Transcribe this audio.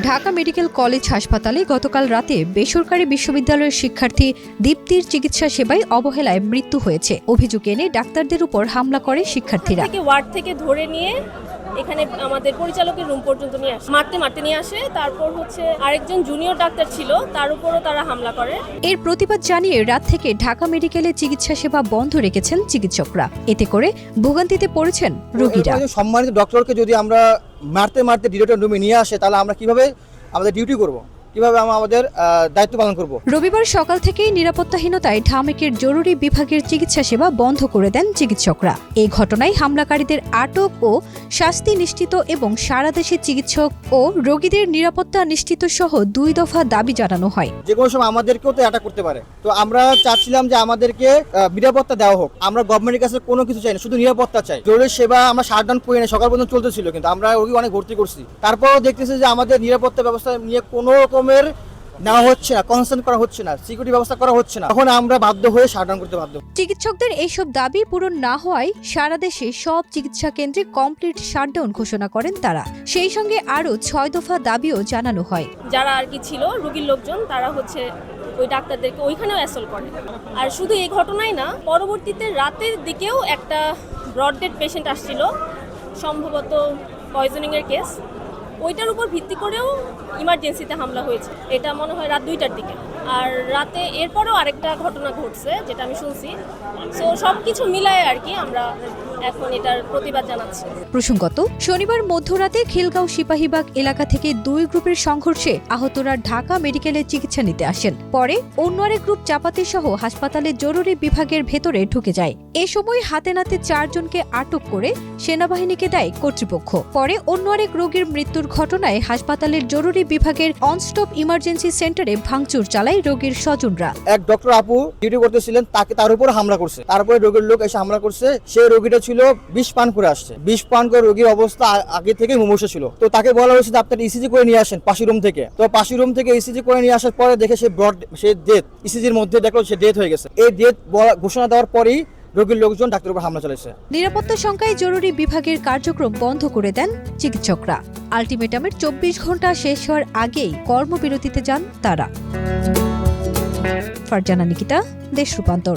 Dhaka medical college হাসপাতালে গতকাল রাতে বেসরকারি বিশ্ববিদ্যালয়ের শিক্ষার্থী দীপ্তির চিকিৎসা সেবায় অবহেলায় মৃত্যু হয়েছে। অভিযোগ এনে ডাক্তারদের উপর হামলা করে শিক্ষার্থীরা। ওয়ার্ড থেকে ধরে নিয়ে এখানে আমাদের পরিচালকের রুম পর্যন্ত নিয়ে আসে, মারতে নিয়ে আসে। তারপর আরেকজন জুনিয়র ডাক্তার ছিল, তার উপরও তারা হামলা করে। এর প্রতিবাদ জানিয়ে রাত থেকে ঢাকা মেডিকেলে চিকিৎসা সেবা বন্ধ রেখেছেন চিকিৎসকরা। এতে করে ভোগান্তিতে পড়েছেন রোগীরা। সম্মানিত ডক্টরকে যদি আমরা মারতে ডিউটি রুমে নিয়ে আসে, তাহলে আমরা কিভাবে আমাদের ডিউটি করব, কিভাবে আমরা আমাদের দায়িত্ব পালন করব। রবিবার সকাল থেকেই নিরাপত্তাহীনতায় ঢামেকের জরুরি বিভাগের চিকিৎসা সেবা বন্ধ করে দেন চিকিৎসকরা। এই ঘটনায় হামলাকারীদের আটক ও শাস্তি নিশ্চিত এবং সারা দেশে চিকিৎসক ও রোগীদের নিরাপত্তা নিশ্চিত সহ 2 দফা দাবি জানানো হয়। যে কোনো সময় আমাদেরকেও তো অ্যাটাক করতে পারে, তো আমরা চাচ্ছিলাম যে আমাদেরকে নিরাপত্তা দেওয়া হোক। আমরা গভর্নমেন্টের কাছে কোনো কিছু চাই না, শুধু নিরাপত্তা চাই। জরুরি সেবা আমরা শাটডাউন করি না, সকাল পর্যন্ত চলতেছিল, কিন্তু আমরা রোগী অনেক ভর্তি করছি। তারপরও দেখতেছি যে আমাদের নিরাপত্তা ব্যবস্থা নিয়ে কোনো রকমের নেওয়া হচ্ছে না, কনসার্ন করা হচ্ছে না, সিকিউরিটি ব্যবস্থা করা হচ্ছে না। তখন আমরা বাধ্য হয়ে শাটডাউন করতে বাধ্য। চিকিৎসকদের এইসব দাবি পূরণ না হওয়ায় সারা দেশে সব চিকিৎসা কেন্দ্রে কমপ্লিট শাটডাউন ঘোষণা করেন তারা। সেই সঙ্গে আরও 6 দফা দাবিও জানানো হয়। যারা ছিল রোগীর লোকজন, তারা ওই ডাক্তারদেরকে ওইখানেও অ্যাসল্ট করে। আর শুধু এই ঘটনাই না, পরবর্তীতে রাতের দিকেও একটা ব্রড ডেড পেশেন্ট আসছিল, সম্ভবত পয়জনিংয়ের কেস। ওইটার উপর ভিত্তি করেও ইমার্জেন্সিতে হামলা হয়েছে। এটা মনে হয় রাত 2টার দিকে। আর রাতে এরপরও আরেকটা ঘটনা ঘটছে, যেটা আমি শুনছি। সো সবকিছু মিলায় আমরা এখন এটার প্রতিবাদ জানাচ্ছি। প্রসঙ্গত, শনিবার মধ্যরাতে খিলগাঁও সিপাহীবাগ এলাকা থেকে 2 গ্রুপের সংঘর্ষে আহতরা ঢাকা মেডিকেলে চিকিৎসা নিতে আসেন। পরে অন্য আরেক গ্রুপ চাপাতি সহ হাসপাতালের জরুরি বিভাগের ভেতরে ঢুকে যায়। এ সময় হাতে নাতে 4 জনকে আটক করে সেনাবাহিনীকে দেয় কর্তৃপক্ষ। পরে অন্য আরেক রোগীর মৃত্যুর ঘটনায় হাসপাতালের জরুরি বিভাগের অনস্টপ ইমার্জেন্সি সেন্টারে ভাঙচুর চালায় রোগীর স্বজনরা। এক ডক্টর আপু ডিউটি করতেছিলেন, তার উপর হামলা করছে। তারপরে রোগীর লোক এসে হামলা করছে। সেই রোগীটা ছিল বিষ পান করে আসছে। বিষ পান করে রোগীর অবস্থা আগে থেকে মুমূর্ষ ছিল। তো তাকে বলা হয়েছে যে আপনি ইসিজি করে নিয়ে আসেন পাশি রুম থেকে। তো পাশি রুম থেকে ইসিজি করে নিয়ে আসার পরে দেখে সে ডেথ, ইসিজির মধ্যে দেখলো সে ডেথ হয়ে গেছে। এই ডেথ ঘোষণা দেওয়ার পরেই রোগীর লোকজন ডাক্তারের উপর হামলা চালাইছে। নিরাপত্তা শঙ্কায় জরুরি বিভাগের কার্যক্রম বন্ধ করে দেন চিকিৎসকরা। আলটিমেটামের 24 ঘন্টা শেষ হওয়ার আগেই কর্মবিরতিতে যান তারা। ফারজানা নিকিতা, দেশ রূপান্তর।